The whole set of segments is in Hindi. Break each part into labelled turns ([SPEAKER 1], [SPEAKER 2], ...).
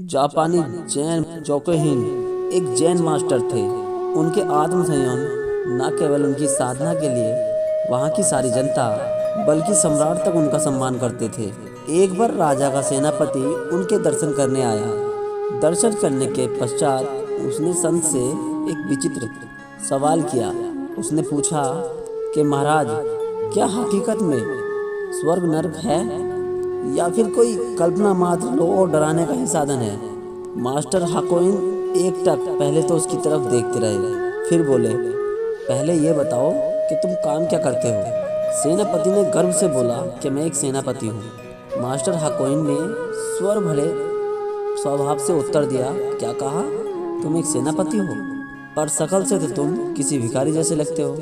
[SPEAKER 1] जापानी जैन जोकोहिन एक जैन मास्टर थे। उनके आत्म संयम न केवल उनकी साधना के लिए वहाँ की सारी जनता बल्कि सम्राट तक उनका सम्मान करते थे। एक बार राजा का सेनापति उनके दर्शन करने आया। दर्शन करने के पश्चात उसने संत से एक विचित्र सवाल किया। उसने पूछा कि महाराज, क्या हकीकत में स्वर्ग नरक है या फिर कोई कल्पना मात्र लोगों को डराने का ही साधन है? मास्टर हाकोइन एकटक पहले तो उसकी तरफ देखते रहे, फिर बोले, पहले ये बताओ कि तुम काम क्या करते हो? सेनापति ने गर्व से बोला कि मैं एक सेनापति हूँ। मास्टर हाकोइन ने स्वर भरे स्वभाव से उत्तर दिया, क्या कहा? तुम एक सेनापति हो? पर शकल से तो तुम किसी भिखारी जैसे लगते हो।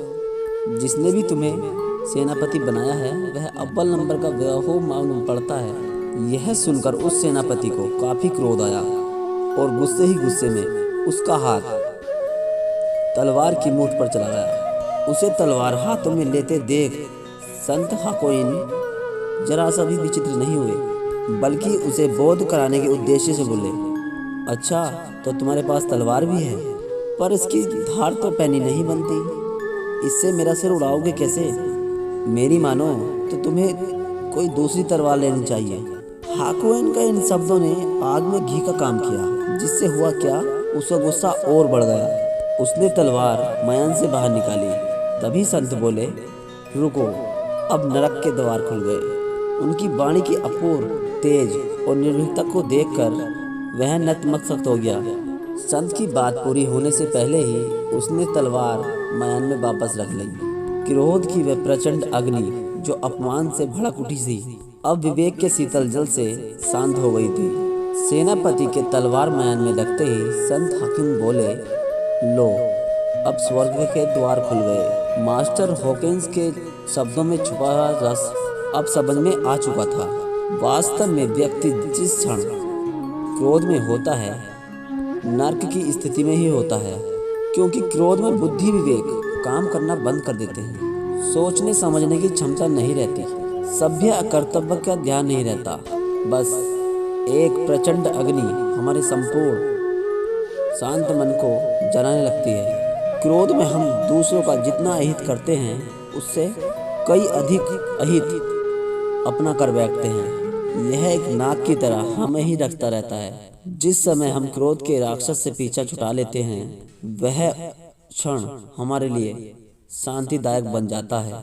[SPEAKER 1] जिसने भी तुम्हें सेनापति बनाया है वह अव्वल नंबर का बेवकूफ मालूम पड़ता है। यह सुनकर उस सेनापति को काफी क्रोध आया और गुस्से ही गुस्से में उसका हाथ तलवार की मूठ पर चला गया। उसे तलवार हाथों में लेते देख संत हाकोइन जरा सा भी विचित्र नहीं हुए, बल्कि उसे बोध कराने के उद्देश्य से बोले, अच्छा तो तुम्हारे पास तलवार भी है, पर इसकी धार तो पैनी नहीं बनती। इससे मेरा सिर उड़ाओगे कैसे? मेरी मानो तो तुम्हें कोई दूसरी तलवार लेनी चाहिए। हाकोइन का इन शब्दों ने आग में घी का काम किया, जिससे हुआ क्या, उसका गुस्सा और बढ़ गया। उसने तलवार मयान से बाहर निकाली। तभी संत बोले, रुको, अब नरक के द्वार खुल गए। उनकी वाणी की अपूर्व तेज और निर्भीकता को देखकर वह नतमस्तक हो गया। संत की बात पूरी होने से पहले ही उसने तलवार मयान में वापस रख ली। क्रोध की वह प्रचंड अग्नि जो अपमान से भड़क उठी थी, अब विवेक के शीतल जल से शांत हो गई थी। सेनापति के तलवार मयान में लगते ही संत हाकिम बोले, लो, अब स्वर्ग के द्वार खुल गए। मास्टर हॉकिंस के शब्दों में छुपा रस अब समझ में आ चुका था। वास्तव में व्यक्ति जिस क्षण क्रोध में होता है, नर्क की स्थिति में ही होता है, क्योंकि क्रोध में बुद्धि विवेक काम करना बंद कर देते हैं। सोचने समझने की क्षमता नहीं रहती, सभ्य कर्तव्य का ध्यान नहीं रहता। बस एक प्रचंड अग्नि हमारे संपूर्ण शांत मन को जलाने लगती है। क्रोध में हम दूसरों का जितना अहित करते हैं, उससे कई अधिक अहित अपना कर बैठते हैं। यह एक नाग की तरह हमें ही रखता रहता है। जिस समय हम क्रोध के राक्षस से पीछा छुड़ा लेते हैं, वह क्षण हमारे लिए शांतिदायक बन जाता है।